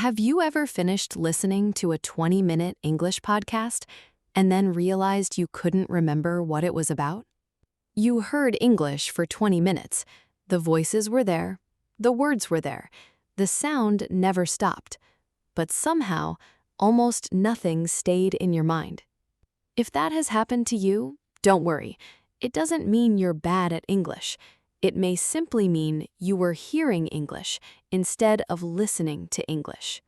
Have you ever finished listening to a 20-minute English podcast and then realized you couldn't remember what it was about? You heard English for 20 minutes. The voices were there, the words were there, the sound never stopped, but somehow, almost nothing stayed in your mind. If that has happened to you, don't worry. It doesn't mean you're bad at English. It may simply mean you were hearing English instead of listening to English.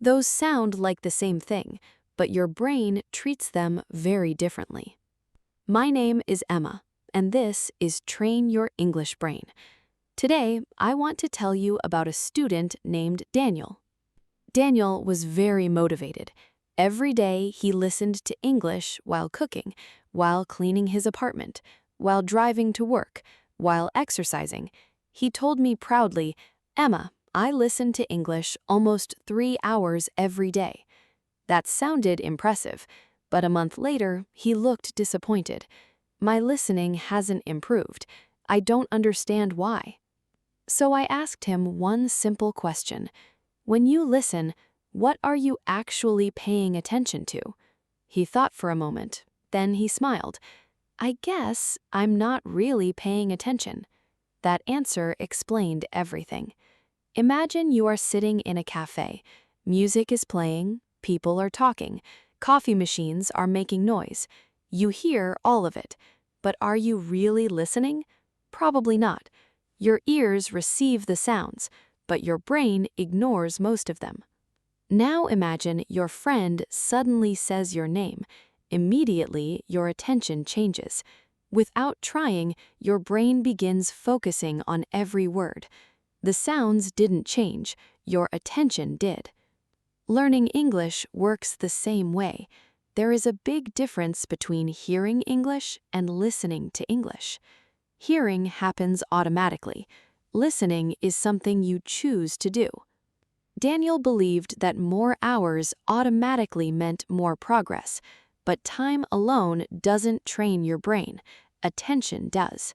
Those sound like the same thing, but your brain treats them very differently. My name is Emma, and this is Train Your English Brain. Today, I want to tell you about a student named Daniel. Daniel was very motivated. Every day, he listened to English while cooking, while cleaning his apartment, while driving to work, while exercising. He told me proudly, "Emma, I listen to English almost 3 hours every day." That sounded impressive, but a month later, he looked disappointed. "My listening hasn't improved. I don't understand why." So I asked him one simple question. When you listen, what are you actually paying attention to? He thought for a moment, then he smiled. "I guess I'm not really paying attention." That answer explained everything. Imagine you are sitting in a cafe. Music is playing, people are talking, coffee machines are making noise. You hear all of it, but are you really listening? Probably not. Your ears receive the sounds, but your brain ignores most of them. Now imagine your friend suddenly says your name. Immediately, your attention changes. Without trying, your brain begins focusing on every word. The sounds didn't change, your attention did. Learning English works the same way. There is a big difference between hearing English and listening to English. Hearing happens automatically. Listening is something you choose to do. Daniel believed that more hours automatically meant more progress. But time alone doesn't train your brain. Attention does.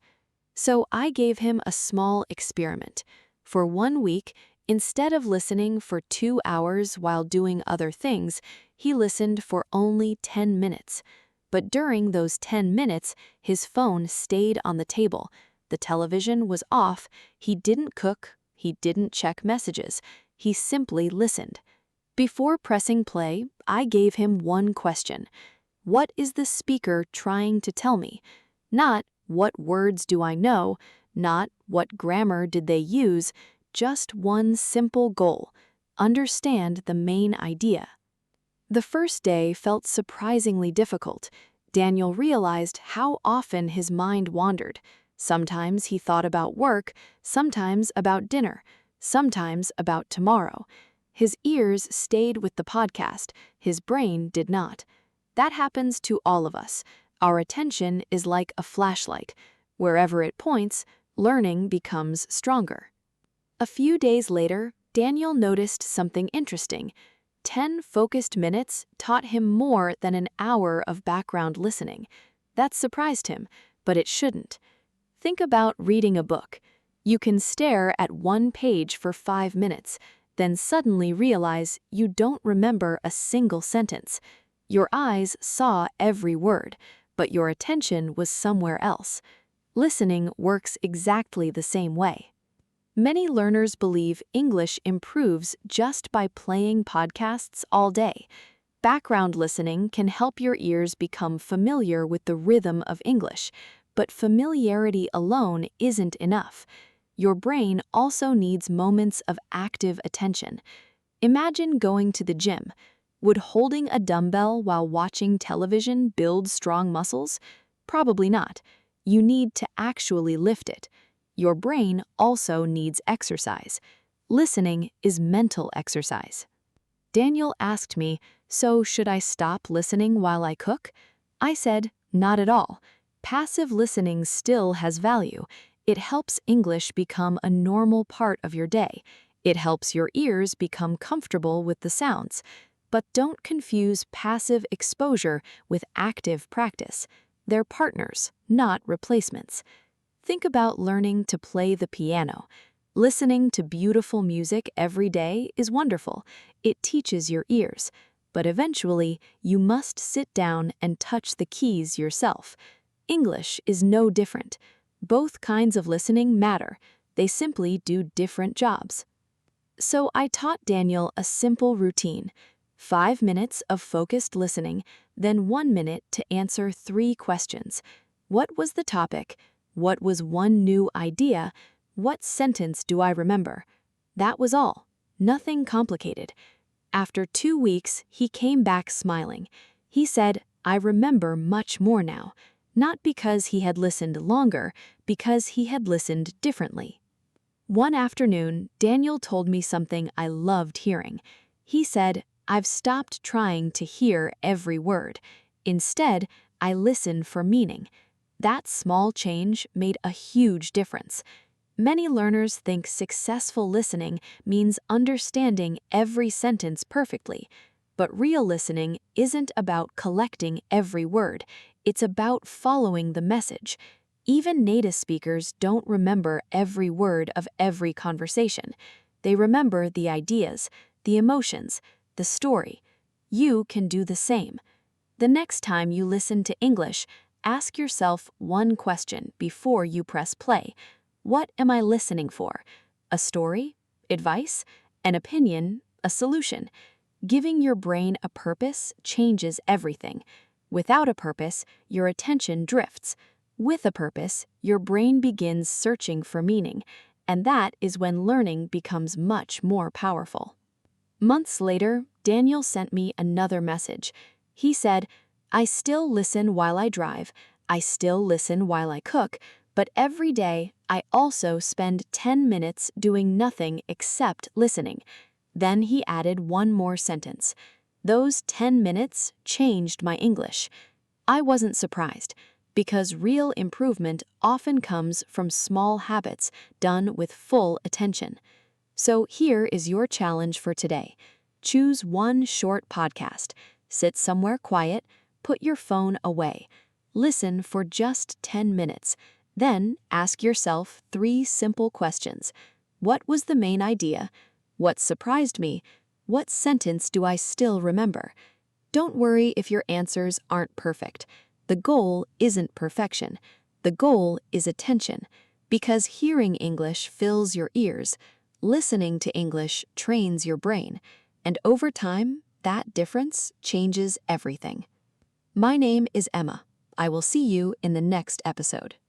So I gave him a small experiment. For 1 week, instead of listening for 2 hours while doing other things, he listened for only 10 minutes. But during those 10 minutes, his phone stayed on the table. The television was off. He didn't cook. He didn't check messages. He simply listened. Before pressing play, I gave him one question. What is the speaker trying to tell me? Not, what words do I know? Not, what grammar did they use? Just one simple goal. Understand the main idea. The first day felt surprisingly difficult. Daniel realized how often his mind wandered. Sometimes he thought about work, sometimes about dinner, sometimes about tomorrow. His ears stayed with the podcast, his brain did not. That happens to all of us. Our attention is like a flashlight. Wherever it points, learning becomes stronger. A few days later, Daniel noticed something interesting. 10 focused minutes taught him more than an hour of background listening. That surprised him, but it shouldn't. Think about reading a book. You can stare at one page for 5 minutes, then suddenly realize you don't remember a single sentence. Your eyes saw every word, but your attention was somewhere else. Listening works exactly the same way. Many learners believe English improves just by playing podcasts all day. Background listening can help your ears become familiar with the rhythm of English, but familiarity alone isn't enough. Your brain also needs moments of active attention. Imagine going to the gym. Would holding a dumbbell while watching television build strong muscles? Probably not. You need to actually lift it. Your brain also needs exercise. Listening is mental exercise. Daniel asked me, "So should I stop listening while I cook?" I said, "Not at all. Passive listening still has value. It helps English become a normal part of your day. It helps your ears become comfortable with the sounds. But don't confuse passive exposure with active practice. They're partners, not replacements. Think about learning to play the piano. Listening to beautiful music every day is wonderful. It teaches your ears. But eventually, you must sit down and touch the keys yourself. English is no different. Both kinds of listening matter. They simply do different jobs. So I taught Daniel a simple routine: 5 minutes of focused listening, then 1 minute to answer 3 questions. What was the topic? What was one new idea? What sentence do I remember? That was all. Nothing complicated. After 2 weeks, he came back smiling. He said, "I remember much more now." Not because he had listened longer, because he had listened differently. One afternoon, Daniel told me something I loved hearing. He said, "I've stopped trying to hear every word. Instead, I listen for meaning." That small change made a huge difference. Many learners think successful listening means understanding every sentence perfectly. But real listening isn't about collecting every word. It's about following the message. Even native speakers don't remember every word of every conversation. They remember the ideas, the emotions, the story. You can do the same. The next time you listen to English, ask yourself one question before you press play. What am I listening for? A story? Advice? An opinion? A solution? Giving your brain a purpose changes everything. Without a purpose, your attention drifts. With a purpose, your brain begins searching for meaning, and that is when learning becomes much more powerful. Months later, Daniel sent me another message. He said, "I still listen while I drive, I still listen while I cook, but every day I also spend 10 minutes doing nothing except listening." Then he added one more sentence: "Those 10 minutes changed my English." I wasn't surprised, because real improvement often comes from small habits done with full attention. So here is your challenge for today. Choose one short podcast. Sit somewhere quiet, put your phone away. Listen for just 10 minutes. Then ask yourself 3 simple questions. What was the main idea? What surprised me? What sentence do I still remember? Don't worry if your answers aren't perfect. The goal isn't perfection. The goal is attention. Because hearing English fills your ears, listening to English trains your brain, and over time, that difference changes everything. My name is Emma. I will see you in the next episode.